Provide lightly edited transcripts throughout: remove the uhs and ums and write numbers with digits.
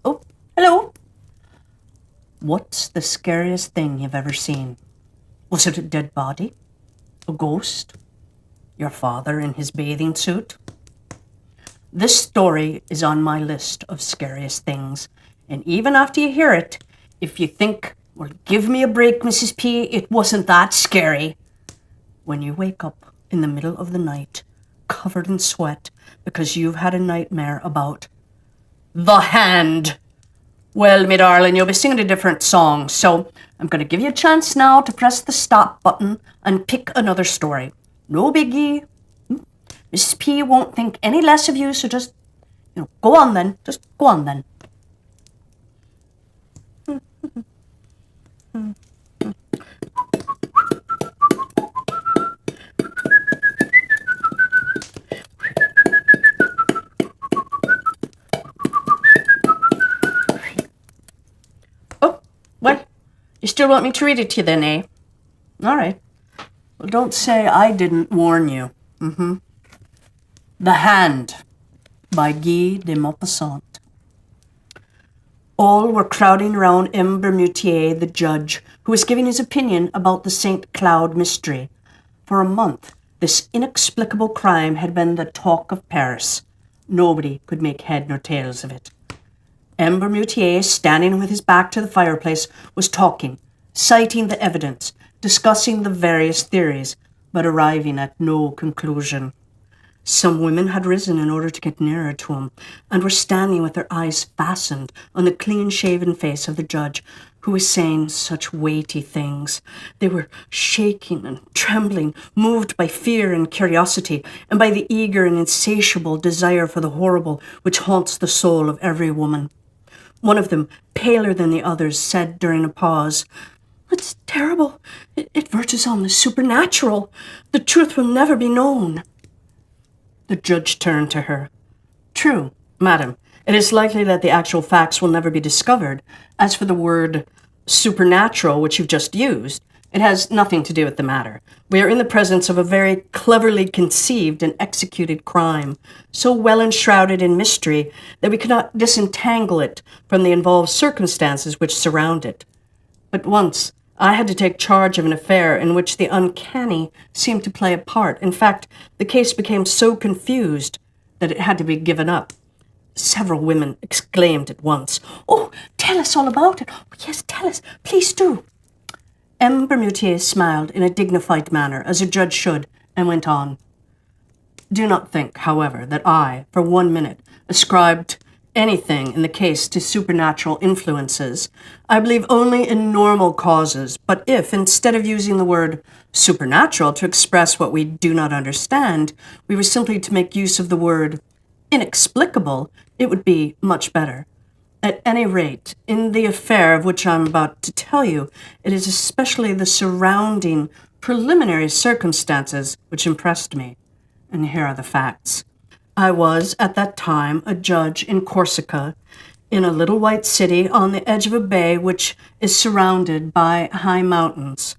Oh, hello. What's the scariest thing you've ever seen? Was it a dead body? A ghost? Your father in his bathing suit? This story is on my list of scariest things, and even after you hear it, if you think, well, give me a break, Mrs. P, it wasn't that scary. When you wake up in the middle of the night, covered in sweat, because you've had a nightmare about the hand. Well, me darling, you'll be singing a different song, so I'm going to give you a chance now to press the stop button and pick another story. No biggie. Mrs. P won't think any less of you, so just, go on then. Just go on then. Oh, well, you still want me to read it to you then, eh? All right. Well, don't say I didn't warn you. The Hand by Guy de Maupassant. All were crowding round M. Bermutier, the judge, who was giving his opinion about the St. Cloud mystery. For a month, this inexplicable crime had been the talk of Paris. Nobody could make head nor tails of it. M. Bermutier, standing with his back to the fireplace, was talking, citing the evidence, discussing the various theories, but arriving at no conclusion. Some women had risen in order to get nearer to him, and were standing with their eyes fastened on the clean-shaven face of the judge, who was saying such weighty things. They were shaking and trembling, moved by fear and curiosity, and by the eager and insatiable desire for the horrible which haunts the soul of every woman. One of them, paler than the others, said during a pause, "It's terrible. It verges on the supernatural. The truth will never be known." The judge turned to her. "True, madam. It is likely that the actual facts will never be discovered. As for the word supernatural, which you've just used, it has nothing to do with the matter. We are in the presence of a very cleverly conceived and executed crime, so well enshrouded in mystery that we cannot disentangle it from the involved circumstances which surround it. But once I had to take charge of an affair in which the uncanny seemed to play a part. In fact, the case became so confused that it had to be given up." Several women exclaimed at once, "Oh, tell us all about it. Oh, yes, tell us. Please do." M. Bermutier smiled in a dignified manner, as a judge should, and went on. "Do not think, however, that I, for 1 minute, ascribed anything in the case to supernatural influences. I believe only in normal causes, but if, instead of using the word supernatural to express what we do not understand, we were simply to make use of the word inexplicable, it would be much better. At any rate, in the affair of which I am about to tell you, it is especially the surrounding preliminary circumstances which impressed me. And here are the facts. I was, at that time, a judge in Corsica, in a little white city on the edge of a bay which is surrounded by high mountains.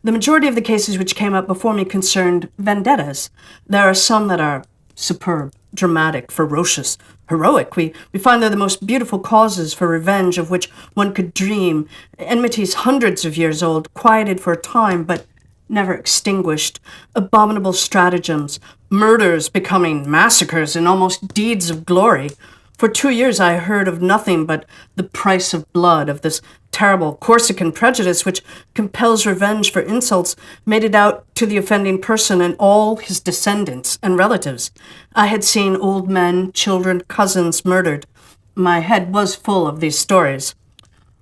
The majority of the cases which came up before me concerned vendettas. There are some that are superb, dramatic, ferocious, heroic. We find they're the most beautiful causes for revenge of which one could dream. Enmities hundreds of years old, quieted for a time, but never extinguished, abominable stratagems, murders becoming massacres and almost deeds of glory. For 2 years I heard of nothing but the price of blood, of this terrible Corsican prejudice which compels revenge for insults meted out to the offending person and all his descendants and relatives. I had seen old men, children, cousins murdered. My head was full of these stories.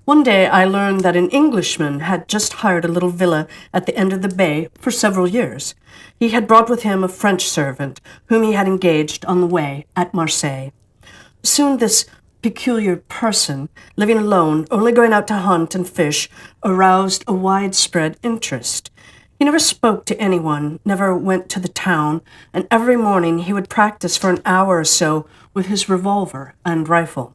One day I learned that an Englishman had just hired a little villa at the end of the bay for several years. He had brought with him a French servant, whom he had engaged on the way at Marseille. Soon this peculiar person, living alone, only going out to hunt and fish, aroused a widespread interest. He never spoke to anyone, never went to the town, and every morning he would practice for an hour or so with his revolver and rifle.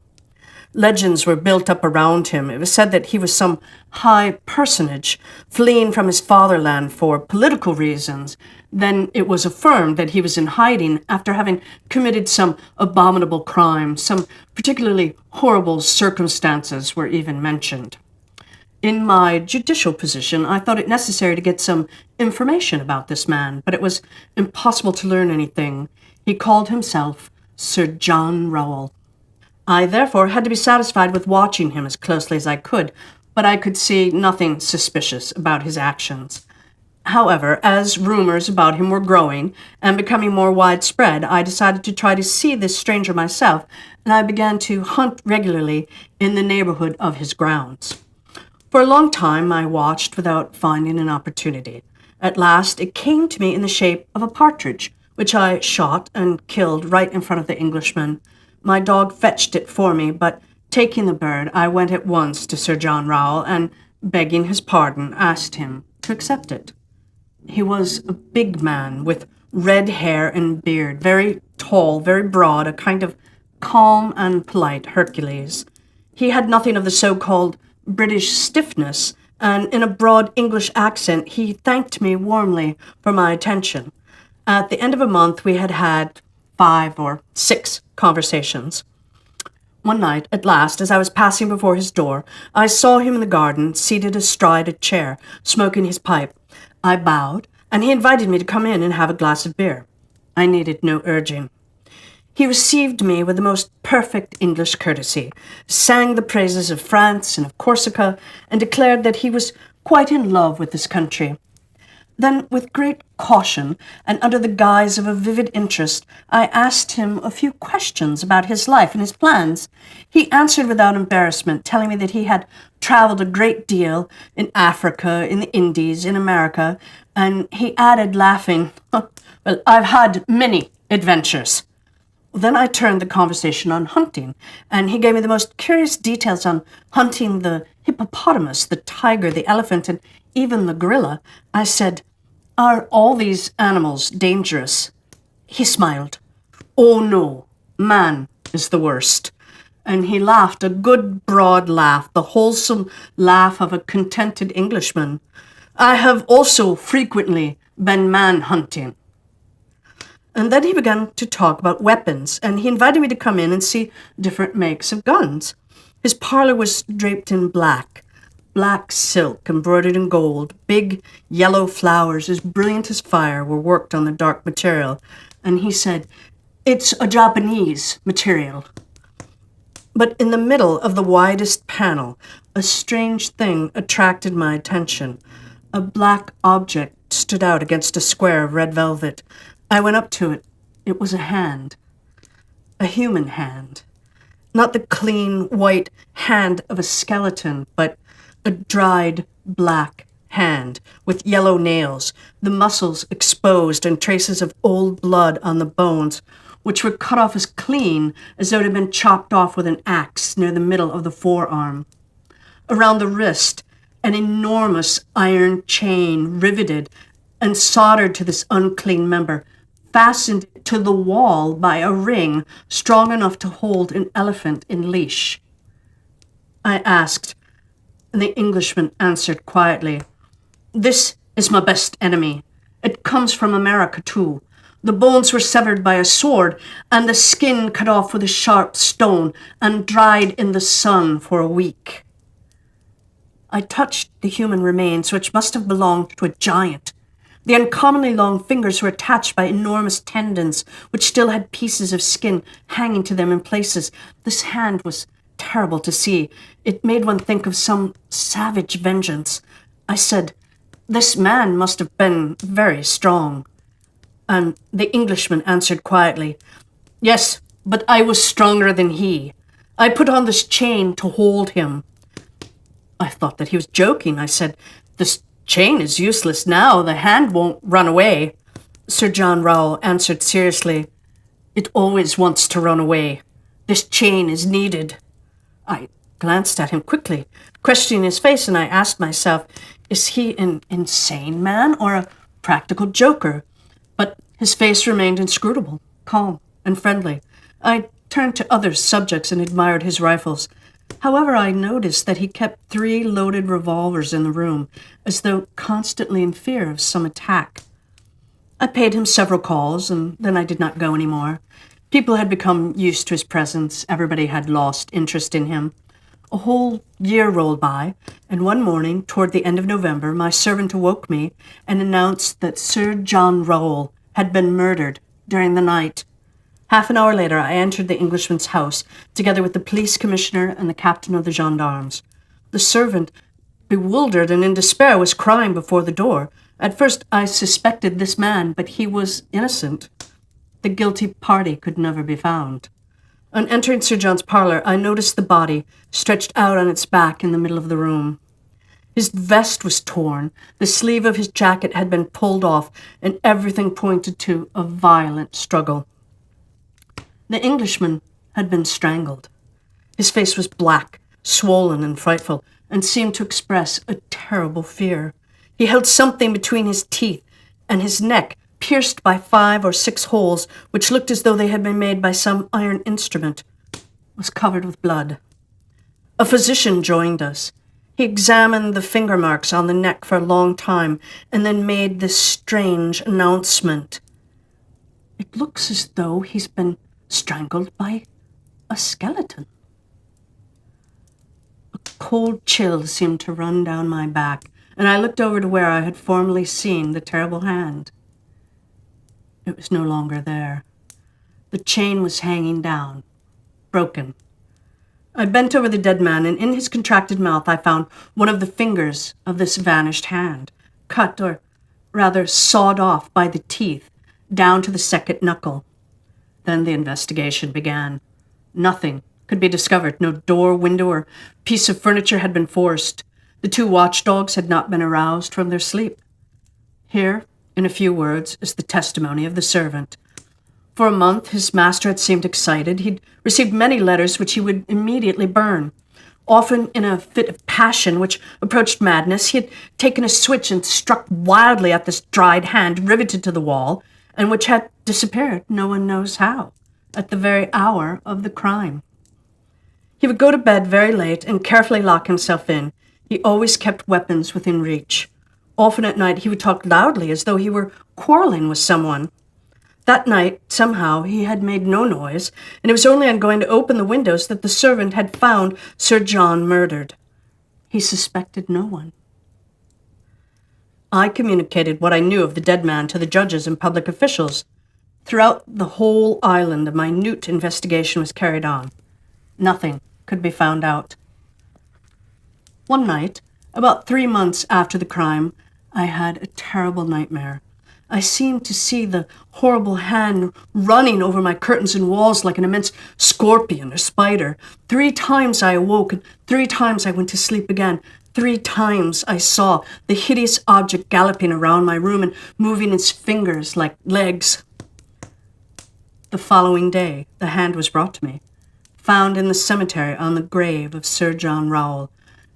Legends were built up around him. It was said that he was some high personage, fleeing from his fatherland for political reasons, Then it was affirmed that he was in hiding after having committed some abominable crime. Some particularly horrible circumstances were even mentioned. In my judicial position, I thought it necessary to get some information about this man, but it was impossible to learn anything. He called himself Sir John Rowell. I therefore had to be satisfied with watching him as closely as I could, but I could see nothing suspicious about his actions. However, as rumors about him were growing and becoming more widespread, I decided to try to see this stranger myself, and I began to hunt regularly in the neighborhood of his grounds. For a long time I watched without finding an opportunity. At last it came to me in the shape of a partridge, which I shot and killed right in front of the Englishman. My dog fetched it for me, but taking the bird, I went at once to Sir John Rowell and, begging his pardon, asked him to accept it. He was a big man with red hair and beard, very tall, very broad, a kind of calm and polite Hercules. He had nothing of the so-called British stiffness, and in a broad English accent he thanked me warmly for my attention. At the end of a month we had had 5 or 6 conversations. One night, at last, as I was passing before his door, I saw him in the garden, seated astride a chair, smoking his pipe. I bowed, and he invited me to come in and have a glass of beer. I needed no urging. He received me with the most perfect English courtesy, sang the praises of France and of Corsica, and declared that he was quite in love with this country. Then, with great caution, and under the guise of a vivid interest, I asked him a few questions about his life and his plans. He answered without embarrassment, telling me that he had traveled a great deal in Africa, in the Indies, in America, and he added, laughing, "Well, I've had many adventures." Then I turned the conversation on hunting, and he gave me the most curious details on hunting the hippopotamus, the tiger, the elephant, and even the gorilla. I said, "Are all these animals dangerous?" He smiled. "Oh, no, man is the worst." And he laughed, a good broad laugh, the wholesome laugh of a contented Englishman. "I have also frequently been man-hunting." And then he began to talk about weapons, and he invited me to come in and see different makes of guns. His parlor was draped in black silk embroidered in gold. Big yellow flowers, as brilliant as fire, were worked on the dark material, and he said, "It's a Japanese material." But in the middle of the widest panel, a strange thing attracted my attention. A black object stood out against a square of red velvet. I went up to it. It was a hand. A human hand. Not the clean, white hand of a skeleton, but a dried, black hand with yellow nails, the muscles exposed and traces of old blood on the bones, which were cut off as clean as though it had been chopped off with an axe near the middle of the forearm. Around the wrist, an enormous iron chain riveted and soldered to this unclean member, fastened to the wall by a ring strong enough to hold an elephant in leash. I asked, and the Englishman answered quietly, "This is my best enemy. It comes from America, too. The bones were severed by a sword, and the skin cut off with a sharp stone and dried in the sun for a week." I touched the human remains, which must have belonged to a giant. The uncommonly long fingers were attached by enormous tendons, which still had pieces of skin hanging to them in places. This hand was terrible to see. It made one think of some savage vengeance. I said, "This man must have been very strong." And the Englishman answered quietly, "Yes, but I was stronger than he. I put on this chain to hold him." I thought that he was joking. I said, "This chain is useless now. The hand won't run away." Sir John Rowell answered seriously, "It always wants to run away. This chain is needed." I glanced at him quickly, questioning his face, and I asked myself, is he an insane man or a practical joker? But his face remained inscrutable, calm, and friendly. I turned to other subjects and admired his rifles. However, I noticed that he kept 3 loaded revolvers in the room, as though constantly in fear of some attack. I paid him several calls, and then I did not go any more. People had become used to his presence. Everybody had lost interest in him. A whole year rolled by, and one morning, toward the end of November, my servant awoke me and announced that Sir John Rowell had been murdered during the night. Half an hour later, I entered the Englishman's house, together with the police commissioner and the captain of the gendarmes. The servant, bewildered and in despair, was crying before the door. At first, I suspected this man, but he was innocent. The guilty party could never be found. On entering Sir John's parlor, I noticed the body stretched out on its back in the middle of the room. His vest was torn, the sleeve of his jacket had been pulled off, and everything pointed to a violent struggle. The Englishman had been strangled. His face was black, swollen and frightful, and seemed to express a terrible fear. He held something between his teeth, and his neck, pierced by 5 or 6 holes, which looked as though they had been made by some iron instrument, was covered with blood. A physician joined us. He examined the finger marks on the neck for a long time, and then made this strange announcement. "It looks as though he's been strangled by a skeleton." A cold chill seemed to run down my back, and I looked over to where I had formerly seen the terrible hand. It was no longer there. The chain was hanging down, broken. I bent over the dead man, and in his contracted mouth I found one of the fingers of this vanished hand, cut, or rather sawed off by the teeth, down to the second knuckle. Then the investigation began. Nothing could be discovered. No door, window, or piece of furniture had been forced. The 2 watchdogs had not been aroused from their sleep. Here, in a few words, is the testimony of the servant. For a month, his master had seemed excited. He'd received many letters which he would immediately burn. Often, in a fit of passion which approached madness, he had taken a switch and struck wildly at this dried hand riveted to the wall, and which had disappeared, no one knows how, at the very hour of the crime. He would go to bed very late and carefully lock himself in. He always kept weapons within reach. Often at night he would talk loudly as though he were quarreling with someone. That night, somehow, he had made no noise, and it was only on going to open the windows that the servant had found Sir John murdered. He suspected no one. I communicated what I knew of the dead man to the judges and public officials. Throughout the whole island, a minute investigation was carried on. Nothing could be found out. One night, about 3 months after the crime, I had a terrible nightmare. I seemed to see the horrible hand running over my curtains and walls like an immense scorpion or spider. 3 times I awoke, and 3 times I went to sleep again. 3 times I saw the hideous object galloping around my room and moving its fingers like legs. The following day, the hand was brought to me, found in the cemetery on the grave of Sir John Rowell,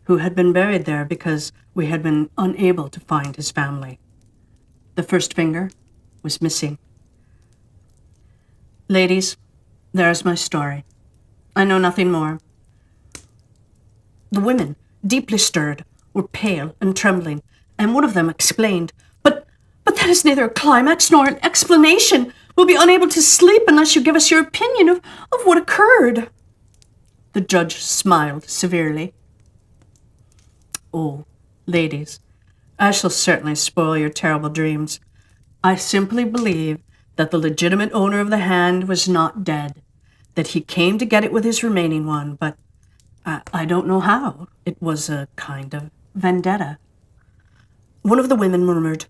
who had been buried there because we had been unable to find his family. The first finger was missing. Ladies, there is my story. I know nothing more. The women, deeply stirred, were pale and trembling, and one of them explained, But that is neither a climax nor an explanation. We'll be unable to sleep unless you give us your opinion of what occurred." The judge smiled severely. "Oh, ladies, I shall certainly spoil your terrible dreams. I simply believe that the legitimate owner of the hand was not dead, that he came to get it with his remaining one, but I don't know how. It was a kind of vendetta." One of the women murmured,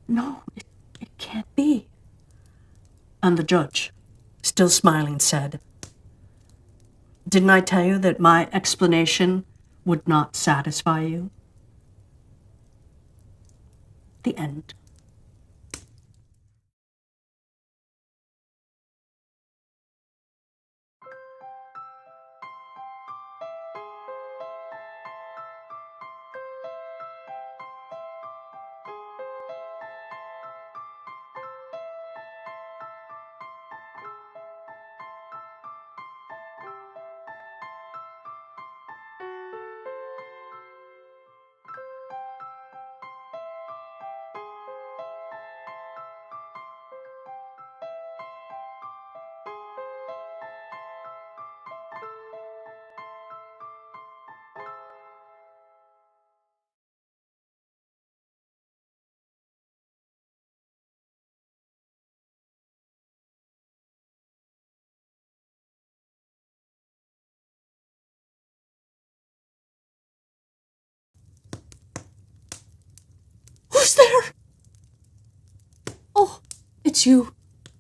"No, it can't be." And the judge, still smiling, said, "Didn't I tell you that my explanation would not satisfy you?" The end. Who's there? Oh, it's you.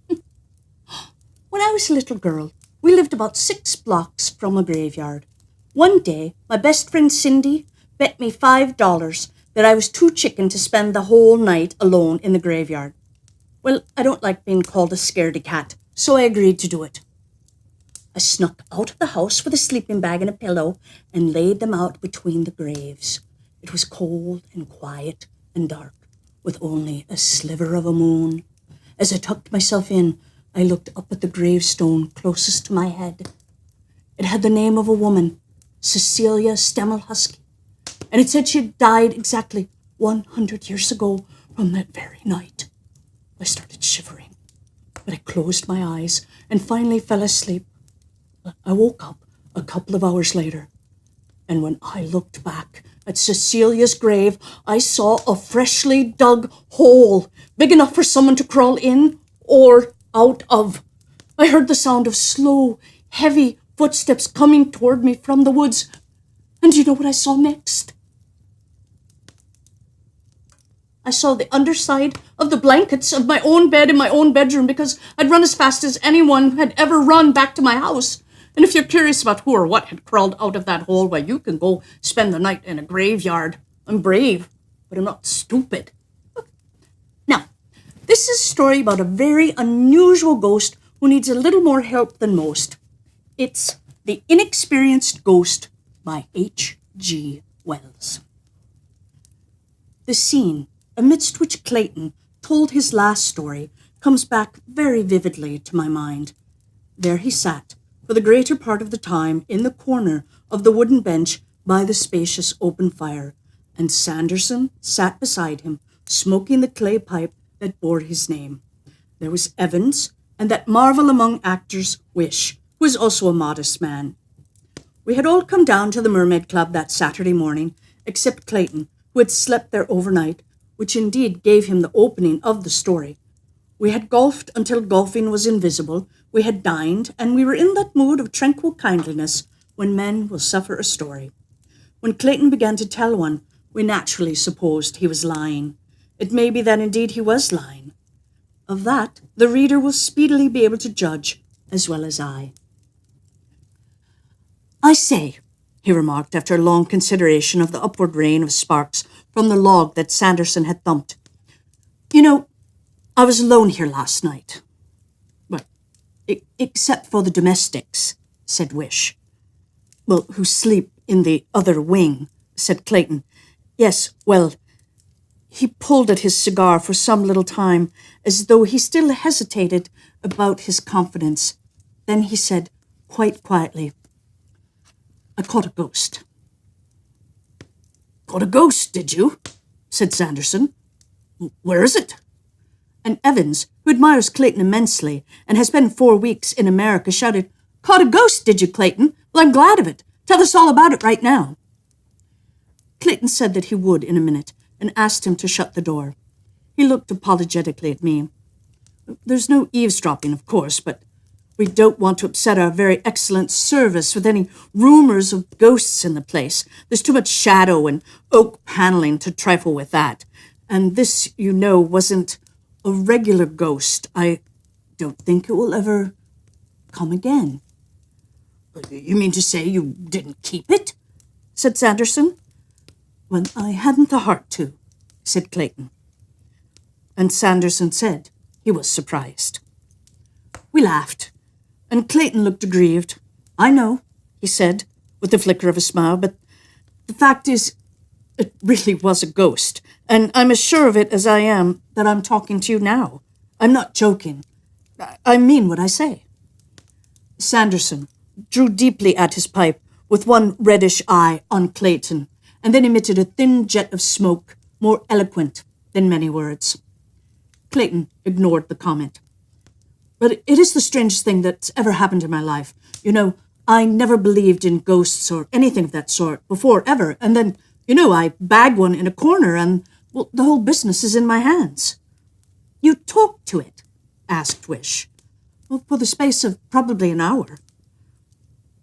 When I was a little girl, we lived about 6 blocks from a graveyard. One day, my best friend Cindy bet me $5 that I was too chicken to spend the whole night alone in the graveyard. Well, I don't like being called a scaredy cat, so I agreed to do it. I snuck out of the house with a sleeping bag and a pillow and laid them out between the graves. It was cold and quiet and dark, with only a sliver of a moon. As I tucked myself in, I looked up at the gravestone closest to my head. It had the name of a woman, Cecilia Stemmelhusky, and it said she had died exactly 100 years ago from that very night. I started shivering, but I closed my eyes and finally fell asleep. I woke up a couple of hours later, and when I looked back at Cecilia's grave, I saw a freshly dug hole, big enough for someone to crawl in or out of. I heard the sound of slow, heavy footsteps coming toward me from the woods. And do you know what I saw next? I saw the underside of the blankets of my own bed in my own bedroom because I'd run as fast as anyone had ever run back to my house. And if you're curious about who or what had crawled out of that hole, well, you can go spend the night in a graveyard. I'm brave, but I'm not stupid. Now, this is a story about a very unusual ghost who needs a little more help than most. It's The Inexperienced Ghost by H.G. Wells. The scene amidst which Clayton told his last story comes back very vividly to my mind. There he sat, for the greater part of the time, in the corner of the wooden bench by the spacious open fire, and Sanderson sat beside him, smoking the clay pipe that bore his name. There was Evans, and that marvel among actors, Wish, who was also a modest man. We had all come down to the Mermaid Club that Saturday morning, except Clayton, who had slept there overnight, which indeed gave him the opening of the story. We had golfed until golfing was invisible, we had dined, and we were in that mood of tranquil kindliness when men will suffer a story. When Clayton began to tell one, we naturally supposed he was lying. It may be that indeed he was lying. Of that, the reader will speedily be able to judge, as well as I. "I say," he remarked after a long consideration of the upward rain of sparks from the log that Sanderson had thumped. "You know, I was alone here last night." "Well, except for the domestics," said Wish. "Well, who sleep in the other wing," said Clayton. "Yes, well," he pulled at his cigar for some little time, as though he still hesitated about his confidence. Then he said, quite quietly, "I caught a ghost." "Caught a ghost, did you?" said Sanderson. "Where is it?" And Evans, who admires Clayton immensely and has spent 4 weeks in America, shouted, "Caught a ghost, did you, Clayton? Well, I'm glad of it. Tell us all about it right now." Clayton said that he would in a minute and asked him to shut the door. He looked apologetically at me. "There's no eavesdropping, of course, but we don't want to upset our very excellent service with any rumors of ghosts in the place. There's too much shadow and oak paneling to trifle with that. And this, you know, wasn't a regular ghost. I don't think it will ever come again." "You mean to say you didn't keep it?" said Sanderson. "Well, I hadn't the heart to," said Clayton. And Sanderson said he was surprised. We laughed, and Clayton looked aggrieved. "I know," he said, with the flicker of a smile, "but the fact is, it really was a ghost, and I'm as sure of it as I am that I'm talking to you now. I'm not joking. I mean what I say." Sanderson drew deeply at his pipe with one reddish eye on Clayton, and then emitted a thin jet of smoke, more eloquent than many words. Clayton ignored the comment. "But it is the strangest thing that's ever happened in my life. You know, I never believed in ghosts or anything of that sort before, ever. And then, you know, I bag one in a corner and, well, the whole business is in my hands." "You talked to it?" asked Wish. "Well, for the space of probably an hour."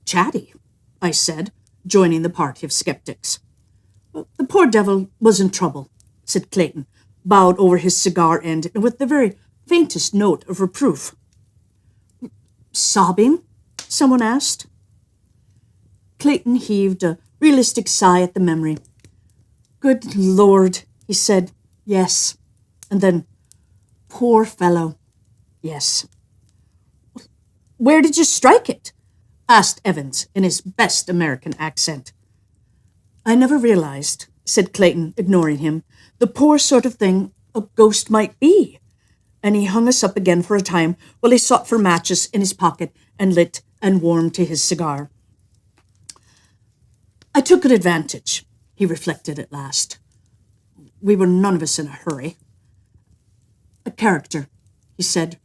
"Chatty," I said, joining the party of skeptics. "The poor devil was in trouble," said Clayton. bowed over his cigar end with the very faintest note of reproof. "Sobbing?" someone asked. Clayton heaved a realistic sigh at the memory. "Good Lord," he said, "yes." And then, "Poor fellow, yes." "Where did you strike it?" asked Evans in his best American accent. "I never realized," said Clayton, ignoring him, "the poor sort of thing a ghost might be." And he hung us up again for a time while he sought for matches in his pocket and lit and warmed to his cigar. "I took an advantage," he reflected at last. "We were none of us in a hurry. A character," he said,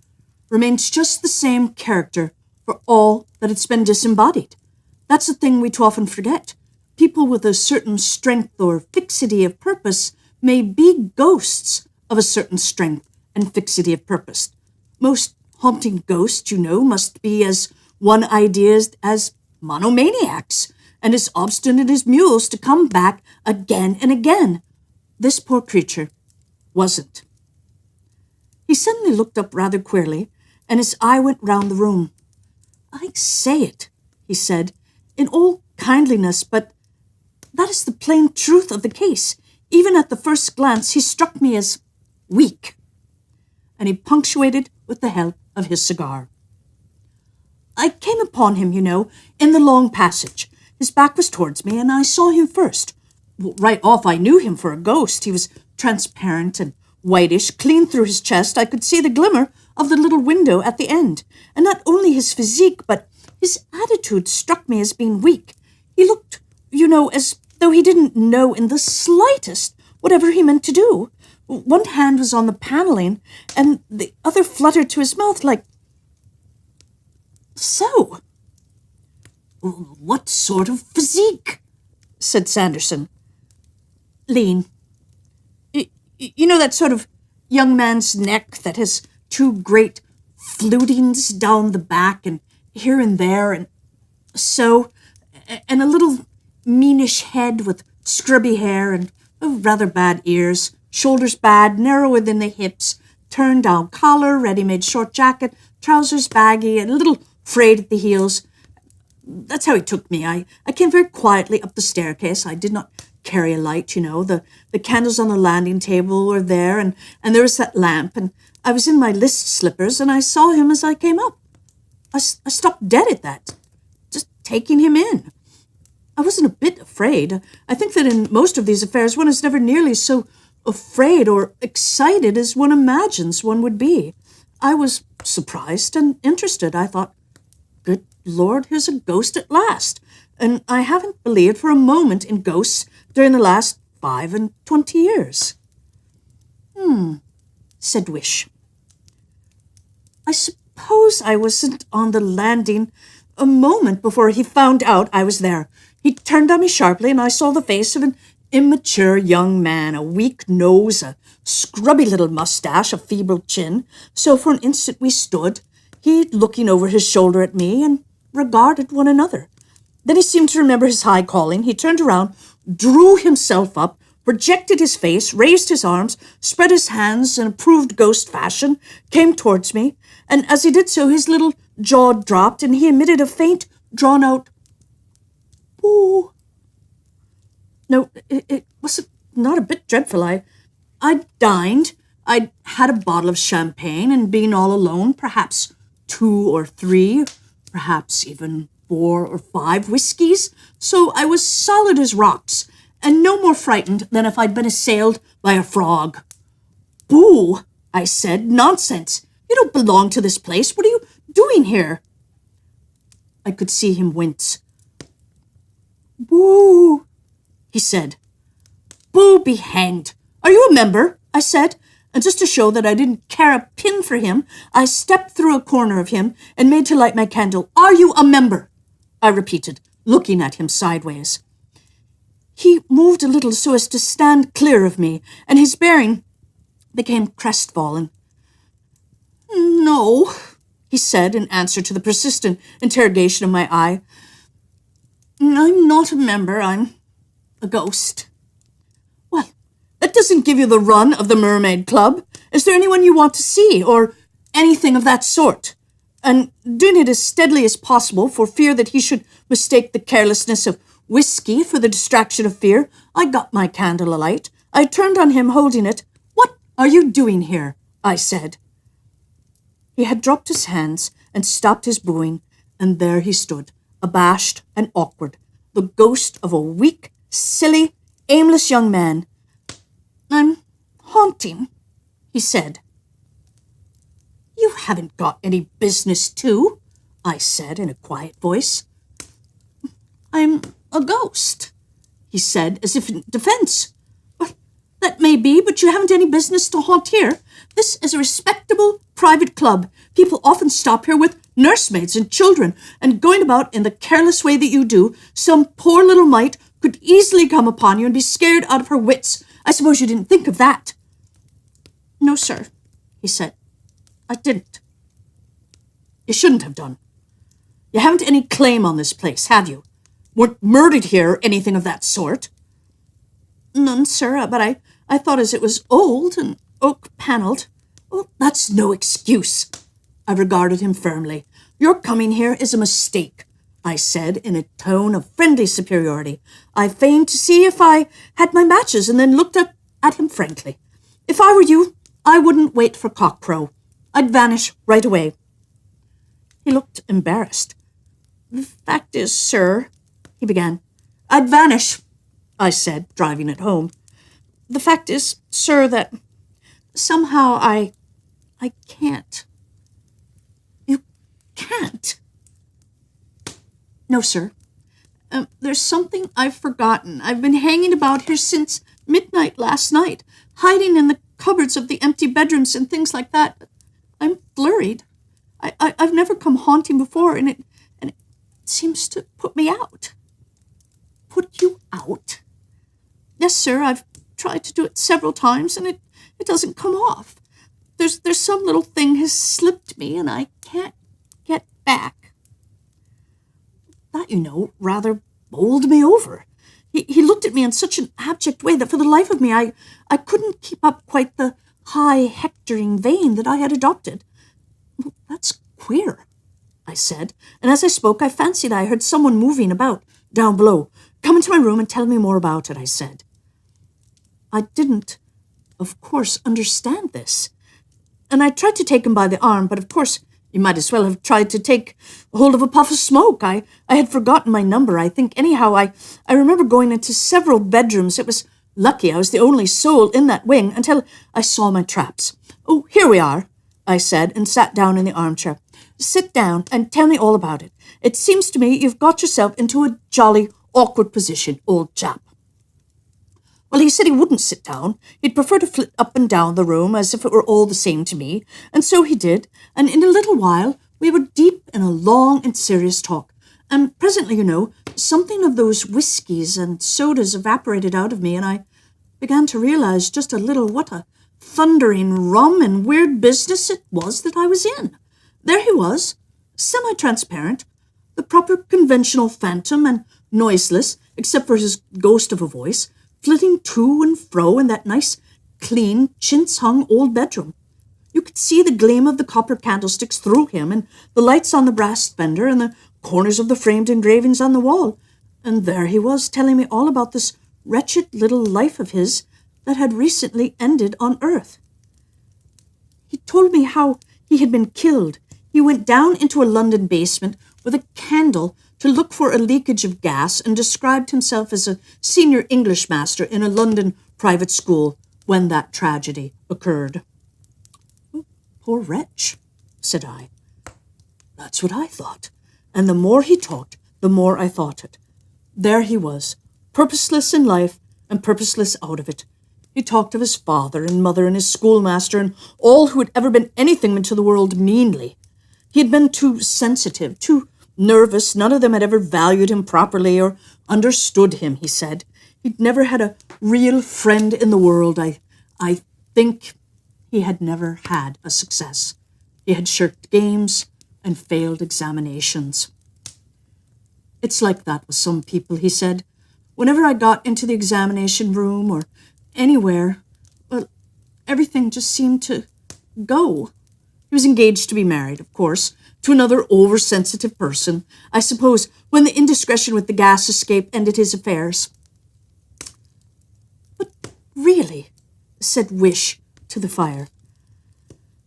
"remains just the same character for all that it's been disembodied. That's a thing we too often forget. People with a certain strength or fixity of purpose may be ghosts of a certain strength and fixity of purpose. Most haunting ghosts, must be as one-idea as monomaniacs, and as obstinate as mules to come back again and again. This poor creature wasn't." He suddenly looked up rather queerly, and his eye went round the room. "I say it," he said, "in all kindliness, but that is the plain truth of the case. Even at the first glance, he struck me as weak." And he punctuated with the help of his cigar. "I came upon him, in the long passage. His back was towards me, and I saw him first. Right off I knew him for a ghost. He was transparent and whitish. Clean through his chest I could see the glimmer of the little window at the end. And not only his physique, but his attitude struck me as being weak. He looked, as though he didn't know in the slightest whatever he meant to do. One hand was on the paneling, and the other fluttered to his mouth like so." "What sort of physique?" said Sanderson. "Lean. That sort of young man's neck that has two great flutings down the back and here and there, and so, and a little meanish head with scrubby hair and rather bad ears, shoulders bad, narrower than the hips, turned down collar, ready-made short jacket, trousers baggy, and a little frayed at the heels. That's how he took me. I came very quietly up the staircase. I did not carry a light, The candles on the landing table were there, and there was that lamp, and I was in my list slippers, and I saw him as I came up. I stopped dead at that, just taking him in. I wasn't a bit afraid. I think that in most of these affairs one is never nearly so afraid or excited as one imagines one would be. I was surprised and interested. I thought, good Lord, here's a ghost at last. And I haven't believed for a moment in ghosts during the last 25 years. Said Wish. "I suppose I wasn't on the landing a moment before he found out I was there. He turned on me sharply, and I saw the face of an immature young man, a weak nose, a scrubby little mustache, a feeble chin. So for an instant we stood, he looking over his shoulder at me, and regarded one another. Then he seemed to remember his high calling. He turned around, drew himself up, projected his face, raised his arms, spread his hands in approved ghost fashion, came towards me, and as he did so his little jaw dropped, and he emitted a faint, drawn-out "boo." No, it wasn't not a bit dreadful. I'd dined, I'd had a bottle of champagne, and being all alone, perhaps 2 or 3, perhaps even 4 or 5 whiskies, so I was solid as rocks, and no more frightened than if I'd been assailed by a frog. "Boo," I said. "Nonsense. You don't belong to this place. What are you doing here?" I could see him wince. "Boo," he said. "Boo be hanged. Are you a member?" I said, and just to show that I didn't care a pin for him, I stepped through a corner of him and made to light my candle. "Are you a member?" I repeated, looking at him sideways. He moved a little so as to stand clear of me, and his bearing became crestfallen. "No," he said in answer to the persistent interrogation of my eye. "I'm not a member. I'm a ghost." "Well, that doesn't doesn't give you the run of the Mermaid Club. Is there anyone you want to see, or anything of that sort? And doing it as steadily as possible for fear that he should mistake the carelessness of whiskey for the distraction of fear, I got my candle alight. I turned on him, holding it. "What are you doing here?" I said. He had dropped his hands and stopped his booing, and there he stood, abashed and awkward, the ghost of a weak, silly, aimless young man. "I'm haunting," he said. "You haven't got any business to," I said in a quiet voice. "I'm a ghost," he said, as if in defense. "Well, that may be, but you haven't any business to haunt here. This is a respectable private club. People often stop here with nursemaids and children, and going about in the careless way that you do, some poor little mite could easily come upon you and be scared out of her wits. I suppose you didn't think of that." "No, sir," he said. "I didn't." "You shouldn't have done. You haven't any claim on this place, have you? Weren't murdered here or anything of that sort?" "None, sir, but I thought as it was old and oak-panelled." "Well, that's no excuse." I regarded him firmly. "Your coming here is a mistake," I said in a tone of friendly superiority. I feigned to see if I had my matches and then looked at him frankly. "If I were you, I wouldn't wait for cockcrow. I'd vanish right away." He looked embarrassed. "The fact is, sir," he began. "I'd vanish," I said, driving it home. "The fact is, sir, that somehow I can't." "You can't?" "No, sir. There's something I've forgotten. I've been hanging about here since midnight last night, hiding in the cupboards of the empty bedrooms and things like that. I'm flurried. I've never come haunting before, and it seems to put me out." "Put you out?" "Yes, sir. I've tried to do it several times, and it doesn't come off. There's some little thing has slipped me, and I can't get back." That, rather bowled me over. He looked at me in such an abject way that for the life of me I couldn't keep up quite the high hectoring vein that I had adopted. "That's queer," I said, and as I spoke I fancied I heard someone moving about down below. "Come into my room and tell me more about it," I said. I didn't, of course, understand this, and I tried to take him by the arm, but of course you might as well have tried to take hold of a puff of smoke. I had forgotten my number, I think. Anyhow, I remember going into several bedrooms. It was lucky I was the only soul in that wing until I saw my traps. "Oh, here we are," I said, and sat down in the armchair. "Sit down and tell me all about it. It seems to me you've got yourself into a jolly awkward position, old chap." Well, he said he wouldn't sit down. He'd prefer to flit up and down the room as if it were all the same to me, and so he did, and in a little while we were deep in a long and serious talk, and presently, something of those whiskies and sodas evaporated out of me, and I began to realize just a little what a thundering rum and weird business it was that I was in. There he was, semi-transparent, the proper conventional phantom, and noiseless, except for his ghost of a voice, flitting to and fro in that nice, clean, chintz-hung old bedroom. You could see the gleam of the copper candlesticks through him, and the lights on the brass fender, and the corners of the framed engravings on the wall. And there he was, telling me all about this wretched little life of his that had recently ended on earth. He told me how he had been killed. He went down into a London basement with a candle to look for a leakage of gas, and described himself as a senior English master in a London private school when that tragedy occurred. "Poor wretch," said I. That's what I thought, and the more he talked, the more I thought it. There he was, purposeless in life and purposeless out of it. He talked of his father and mother and his schoolmaster and all who had ever been anything into the world meanly. He had been too sensitive, too nervous. None of them had ever valued him properly or understood him, he said. He'd never had a real friend in the world. I think he had never had a success. He had shirked games and failed examinations. "It's like that with some people," he said. "Whenever I got into the examination room or anywhere, everything just seemed to go. He was engaged to be married, of course, to another oversensitive person, I suppose, when the indiscretion with the gas escape ended his affairs. But really, said Wish to the fire.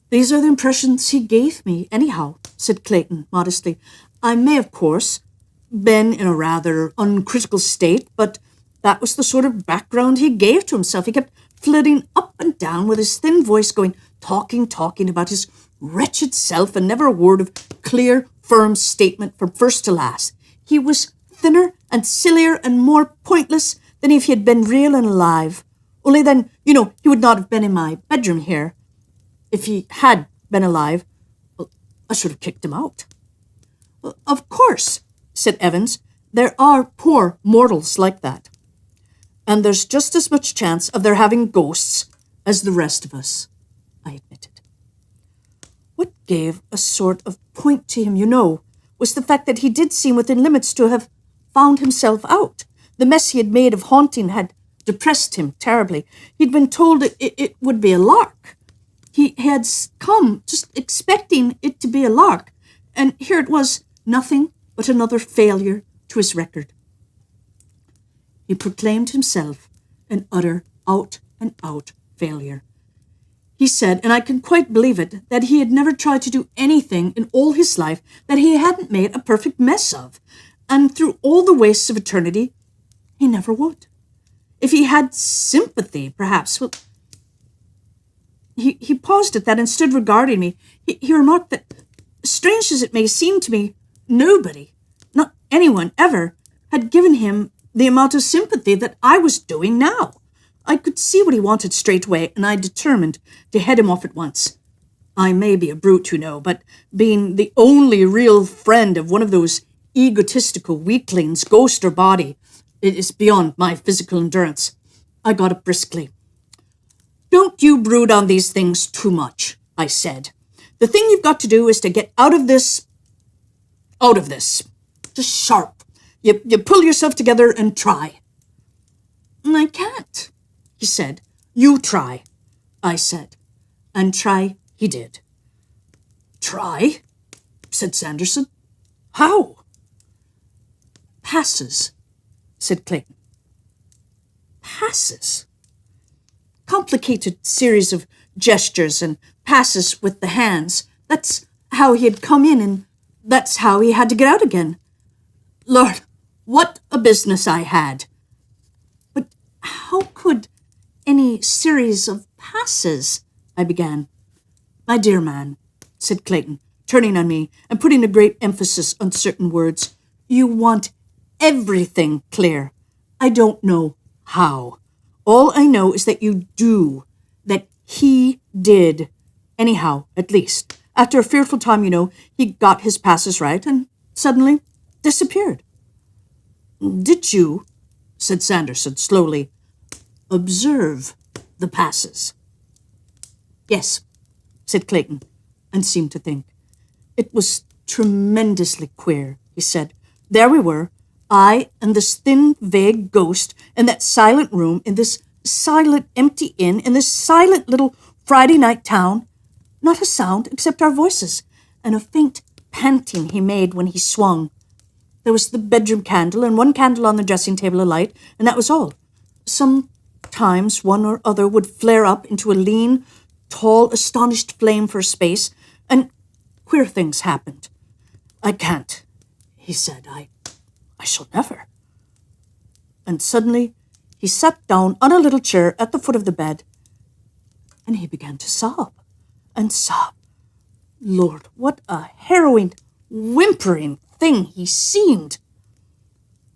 These are the impressions he gave me, anyhow, said Clayton modestly. I may, of course, been in a rather uncritical state, but that was the sort of background he gave to himself. He kept flitting up and down with his thin voice going, talking about his wretched self, and never a word of clear, firm statement from first to last. He was thinner and sillier and more pointless than if he had been real and alive. Only then, he would not have been in my bedroom here. If he had been alive, well, I should have kicked him out. Well, of course, said Evans, there are poor mortals like that. And there's just as much chance of their having ghosts as the rest of us, I admitted. What gave a sort of point to him, was the fact that he did seem within limits to have found himself out. The mess he had made of haunting had depressed him terribly. He'd been told it would be a lark. He had come just expecting it to be a lark, and here it was, nothing but another failure to his record. He proclaimed himself an utter, out-and-out failure. He said, and I can quite believe it, that he had never tried to do anything in all his life that he hadn't made a perfect mess of, and through all the wastes of eternity, he never would. If he had sympathy, perhaps, well... He paused at that and stood regarding me. He remarked that, strange as it may seem to me, nobody, not anyone ever, had given him the amount of sympathy that I was doing now. I could see what he wanted straight away, and I determined to head him off at once. I may be a brute, but being the only real friend of one of those egotistical weaklings, ghost or body, it is beyond my physical endurance. I got up briskly. Don't you brood on these things too much, I said. The thing you've got to do is to get out of this. Just sharp. You pull yourself together and try. I can't, he said. You try, I said. And try he did. Try? Said Sanderson. How? Passes, said Clayton. Passes? Complicated series of gestures and passes with the hands. That's how he had come in, and that's how he had to get out again. Lord, what a business I had. But how could any series of passes, I began. My dear man, said Clayton, turning on me and putting a great emphasis on certain words, you want everything clear. I don't know how. All I know is that you do, that he did. Anyhow, at least. After a fearful time, he got his passes right and suddenly disappeared. Did you, said Sanderson slowly, observe the passes? Yes, said Clayton, and seemed to think. It was tremendously queer, he said. There we were, I and this thin, vague ghost in that silent room, in this silent, empty inn, in this silent little Friday night town. Not a sound except our voices, and a faint panting he made when he swung. There was the bedroom candle and one candle on the dressing table alight, and that was all. Sometimes one or other would flare up into a lean, tall, astonished flame for a space, and queer things happened. I can't, he said. I shall never. And suddenly he sat down on a little chair at the foot of the bed, and he began to sob and sob. Lord, what a harrowing, whimpering thing he seemed.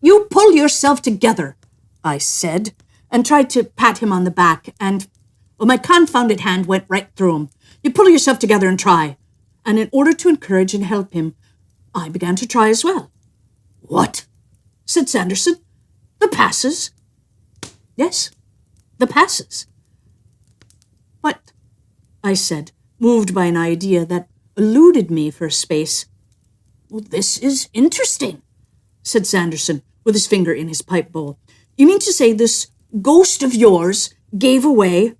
You pull yourself together, I said, and tried to pat him on the back, and my confounded hand went right through him. You pull yourself together and try. And in order to encourage and help him, I began to try as well. What? Said Sanderson. The passes? Yes, the passes. But, I said, moved by an idea that eluded me for a space. Well, this is interesting, said Sanderson, with his finger in his pipe bowl. You mean to say this ghost of yours gave away,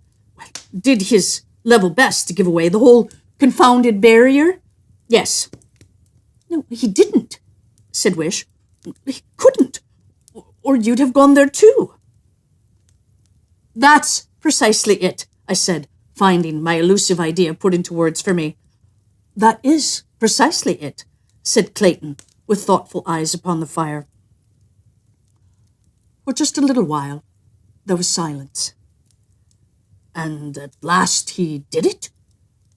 did his level best to give away the whole confounded barrier. Yes. No, he didn't, said Wish. He couldn't, or you'd have gone there too. That's precisely it, I said, finding my elusive idea put into words for me. That is precisely it, said Clayton, with thoughtful eyes upon the fire. For just a little while, there was silence. And at last he did it?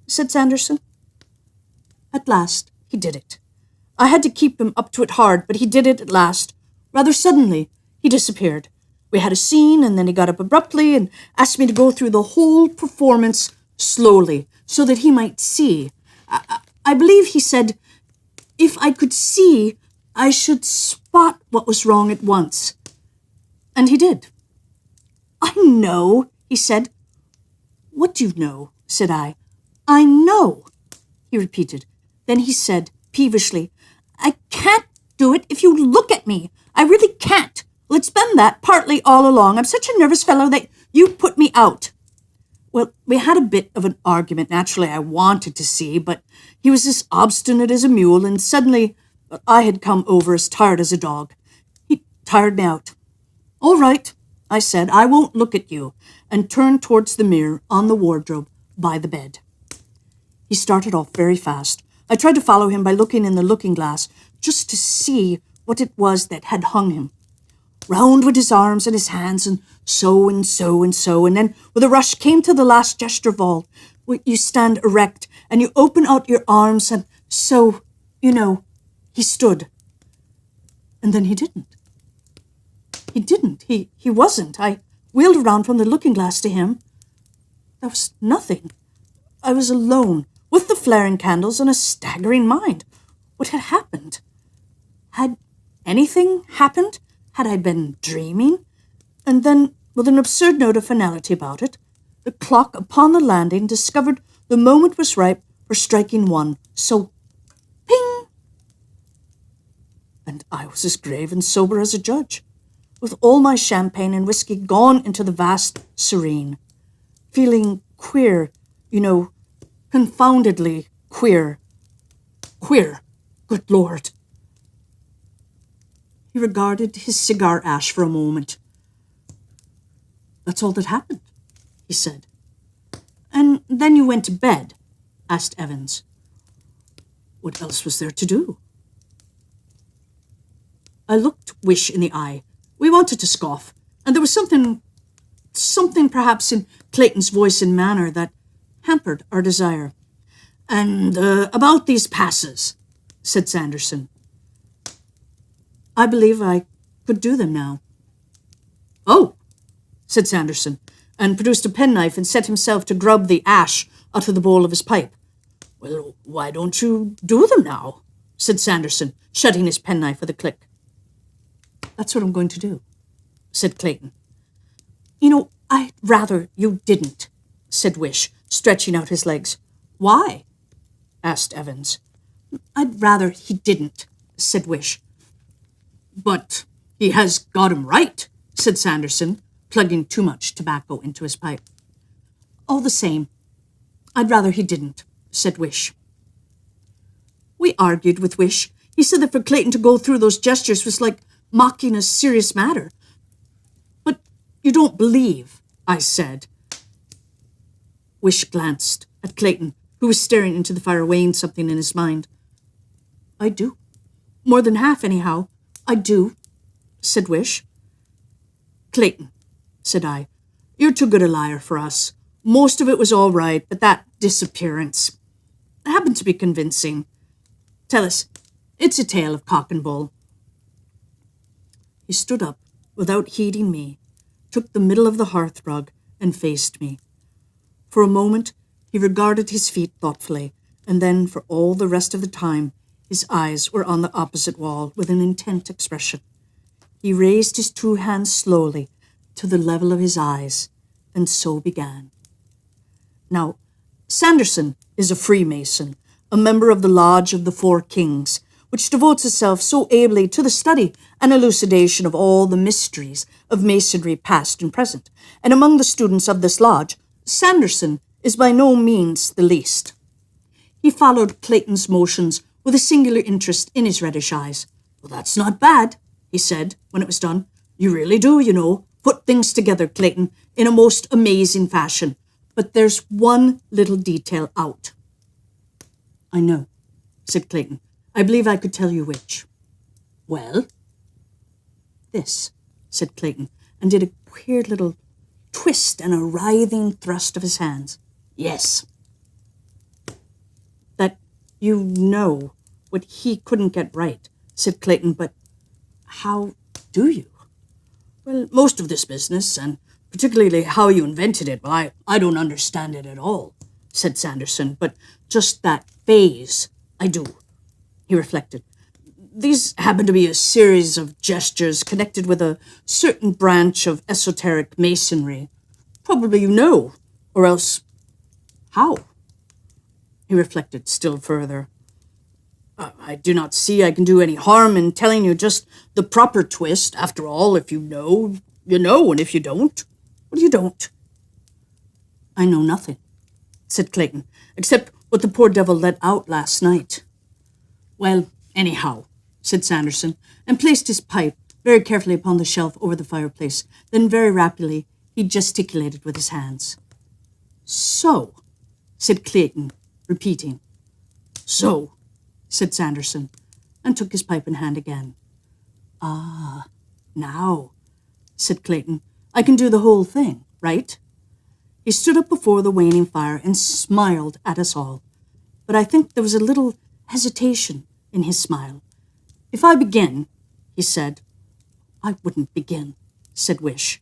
Said Sanderson. At last he did it. I had to keep him up to it hard, but he did it at last. Rather suddenly, he disappeared. We had a scene, and then he got up abruptly and asked me to go through the whole performance slowly, so that he might see. I believe he said, if I could see, I should spot what was wrong at once. And he did. I know, he said. What do you know? Said I. I know, he repeated. Then he said, peevishly, I can't do it if you look at me. I really can't. Well, it's been that partly all along. I'm such a nervous fellow that you put me out. Well, we had a bit of an argument. Naturally, I wanted to see, but he was as obstinate as a mule, and suddenly I had come over as tired as a dog. He tired me out. All right, I said, I won't look at you, and turned towards the mirror on the wardrobe by the bed. He started off very fast. I tried to follow him by looking in the looking-glass, just to see what it was that had hung him. Round went his arms and his hands, and so and so and so, and then with a rush came to the last gesture of all. You stand erect, and you open out your arms, and so, he stood. And then he didn't. He didn't. He wasn't. I wheeled around from the looking-glass to him. There was nothing. I was alone, with the flaring candles and a staggering mind. What had happened? Had anything happened? Had I been dreaming? And then, with an absurd note of finality about it, the clock upon the landing discovered the moment was ripe for striking one. So, ping! And I was as grave and sober as a judge, with all my champagne and whiskey gone into the vast serene, feeling queer, confoundedly queer. Queer, good Lord. He regarded his cigar ash for a moment. That's all that happened, he said. And then you went to bed, asked Evans. What else was there to do? I looked Wish in the eye. We wanted to scoff, and there was something perhaps in Clayton's voice and manner that hampered our desire. And about these passes, said Sanderson. I believe I could do them now. Oh, said Sanderson, and produced a penknife and set himself to grub the ash out of the bowl of his pipe. Well, why don't you do them now? Said Sanderson, shutting his penknife with a click. That's what I'm going to do, said Clayton. I'd rather you didn't, said Wish, stretching out his legs. Why? Asked Evans. I'd rather he didn't, said Wish. But he has got him right, said Sanderson, plugging too much tobacco into his pipe. All the same, I'd rather he didn't, said Wish. We argued with Wish. He said that for Clayton to go through those gestures was like mocking a serious matter. But you don't believe, I said. Wish glanced at Clayton, who was staring into the fire, weighing something in his mind. I do. More than half, anyhow. I do, said Wish. Clayton, said I, you're too good a liar for us. Most of it was all right, but that disappearance happened to be convincing. Tell us, it's a tale of cock and bull. He stood up, without heeding me, took the middle of the hearth rug, and faced me. For a moment, he regarded his feet thoughtfully, and then, for all the rest of the time, his eyes were on the opposite wall with an intent expression. He raised his two hands slowly to the level of his eyes, and so began. Now, Sanderson is a Freemason, a member of the Lodge of the Four Kings, which devotes itself so ably to the study and elucidation of all the mysteries of masonry past and present. And among the students of this lodge, Sanderson is by no means the least. He followed Clayton's motions with a singular interest in his reddish eyes. "Well, that's not bad," he said when it was done. "You really do, put things together, Clayton, in a most amazing fashion. But there's one little detail out." "I know," said Clayton. "I believe I could tell you which." "Well?" "This," said Clayton, and did a queer little twist and a writhing thrust of his hands. "Yes." "That you know what he couldn't get right," said Clayton. "But how do you?" "Well, most of this business, and particularly how you invented it, well, I don't understand it at all," said Sanderson. "But just that phase, I do." He reflected. "These happen to be a series of gestures connected with a certain branch of esoteric masonry. Probably you know, or else how?" He reflected still further. I do not see I can do any harm in telling you just the proper twist. After all, if you know, you know, and if you don't, well, you don't." "I know nothing," said Clayton, "except what the poor devil let out last night." "Well, anyhow," said Sanderson, and placed his pipe very carefully upon the shelf over the fireplace. Then very rapidly he gesticulated with his hands. "So," said Clayton, repeating. "So," said Sanderson, and took his pipe in hand again. "Ah, now," said Clayton, "I can do the whole thing, right?" He stood up before the waning fire and smiled at us all. But I think there was a little hesitation in his smile. "If I begin," he said. "I wouldn't begin," said Wish.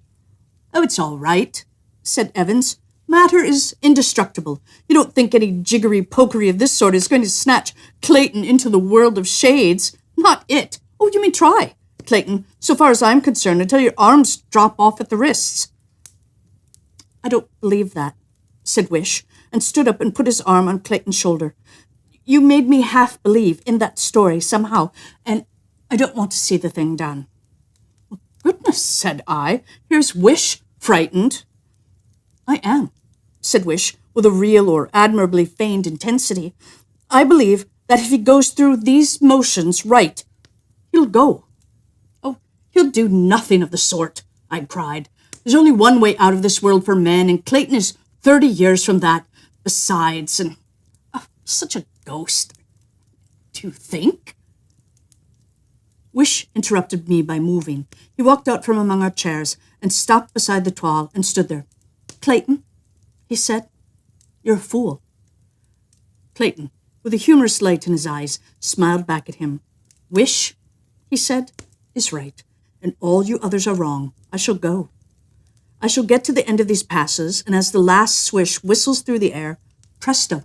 "Oh, it's all right," said Evans. "Matter is indestructible. You don't think any jiggery-pokery of this sort is going to snatch Clayton into the world of shades? Not it. Oh, you may try, Clayton. So far as I'm concerned, until your arms drop off at the wrists." "I don't believe that," said Wish, and stood up and put his arm on Clayton's shoulder. "You made me half believe in that story somehow, and I don't want to see the thing done." "Well, goodness," said I. "Here's Wish frightened." "I am," said Wish, with a real or admirably feigned intensity. "I believe that if he goes through these motions right, he'll go." "Oh, he'll do nothing of the sort," I cried. "There's only one way out of this world for men, and Clayton is 30 years from that. Besides, and such a ghost. Do you think?" Wish interrupted me by moving. He walked out from among our chairs and stopped beside the toile and stood there. "Clayton," he said, "you're a fool." Clayton, with a humorous light in his eyes, smiled back at him. "Wish," he said, "is right, and all you others are wrong. I shall go. I shall get to the end of these passes, and as the last swish whistles through the air, presto,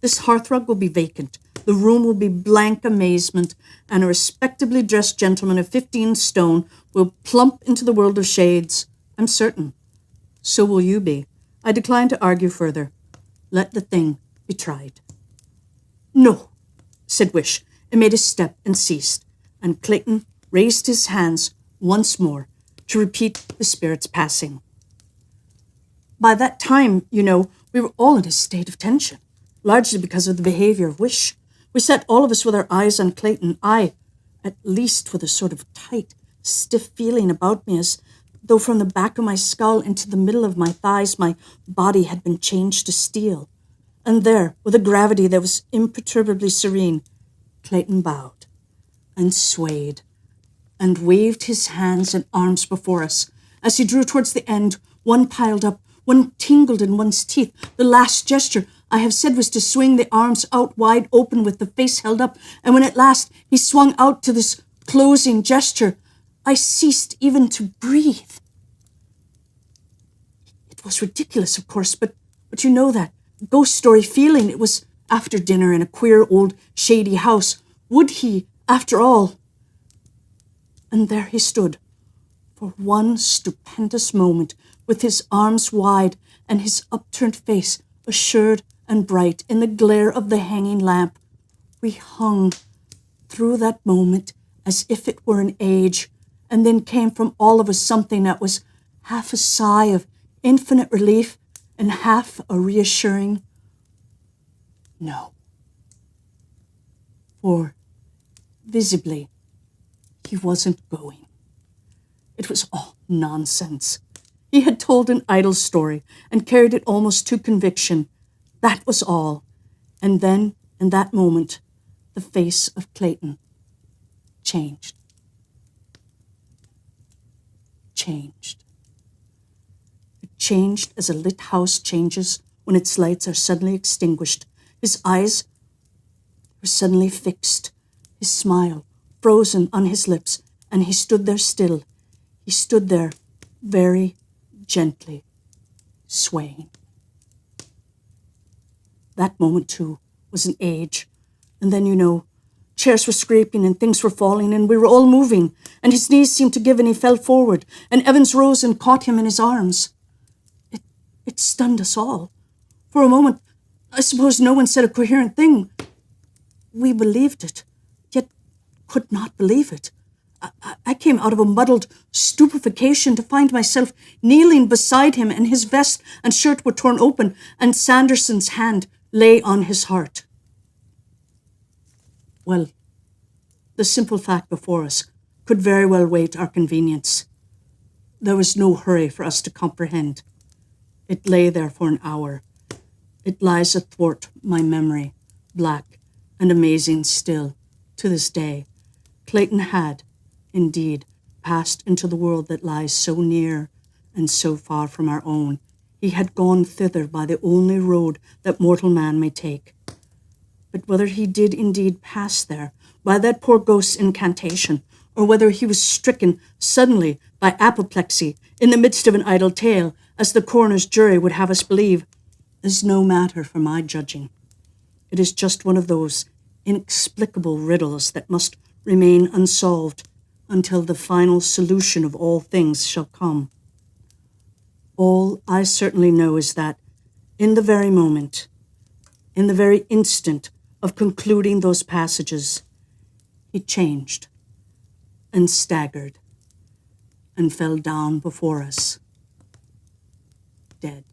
this hearthrug will be vacant, the room will be blank amazement, and a respectably dressed gentleman of 15 stone will plump into the world of shades. I'm certain. So will you be. I decline to argue further. Let the thing be tried." "No," said Wish, and made a step and ceased, and Clayton raised his hands once more to repeat the spirit's passing. By that time, we were all in a state of tension, largely because of the behavior of Wish. We sat all of us with our eyes on Clayton, I, at least, with a sort of tight, stiff feeling about me, as though from the back of my skull into the middle of my thighs my body had been changed to steel. And there, with a gravity that was imperturbably serene, Clayton bowed and swayed and waved his hands and arms before us. As he drew towards the end, one piled up, one tingled in one's teeth. The last gesture, I have said, was to swing the arms out wide open with the face held up, and when at last he swung out to this closing gesture, I ceased even to breathe. It was ridiculous, of course, but you know that ghost story feeling. It was after dinner in a queer old shady house. Would he, after all? And there he stood, for one stupendous moment, with his arms wide and his upturned face assured and bright in the glare of the hanging lamp. We hung through that moment as if it were an age, and then came from all of us something that was half a sigh of infinite relief and half a reassuring no. For, visibly, he wasn't going. It was all nonsense. He had told an idle story and carried it almost to conviction. That was all. And then, in that moment, the face of Clayton changed. Changed. It changed as a lit house changes when its lights are suddenly extinguished. His eyes were suddenly fixed, his smile frozen on his lips, and he stood there still. He stood there very gently, swaying. That moment, too, was an age. And then, chairs were scraping and things were falling and we were all moving, and his knees seemed to give and he fell forward, and Evans rose and caught him in his arms. It stunned us all. For a moment, I suppose no one said a coherent thing. We believed it, yet could not believe it. I came out of a muddled stupefaction to find myself kneeling beside him, and his vest and shirt were torn open, and Sanderson's hand lay on his heart. Well, the simple fact before us could very well wait our convenience. There was no hurry for us to comprehend. It lay there for an hour. It lies athwart my memory, black and amazing still, to this day. Clayton had, indeed, passed into the world that lies so near and so far from our own. He had gone thither by the only road that mortal man may take. But whether he did indeed pass there by that poor ghost's incantation, or whether he was stricken suddenly by apoplexy in the midst of an idle tale, as the coroner's jury would have us believe, is no matter for my judging. It is just one of those inexplicable riddles that must remain unsolved until the final solution of all things shall come. All I certainly know is that in the very moment, in the very instant of concluding those passages, he changed and staggered and fell down before us, dead.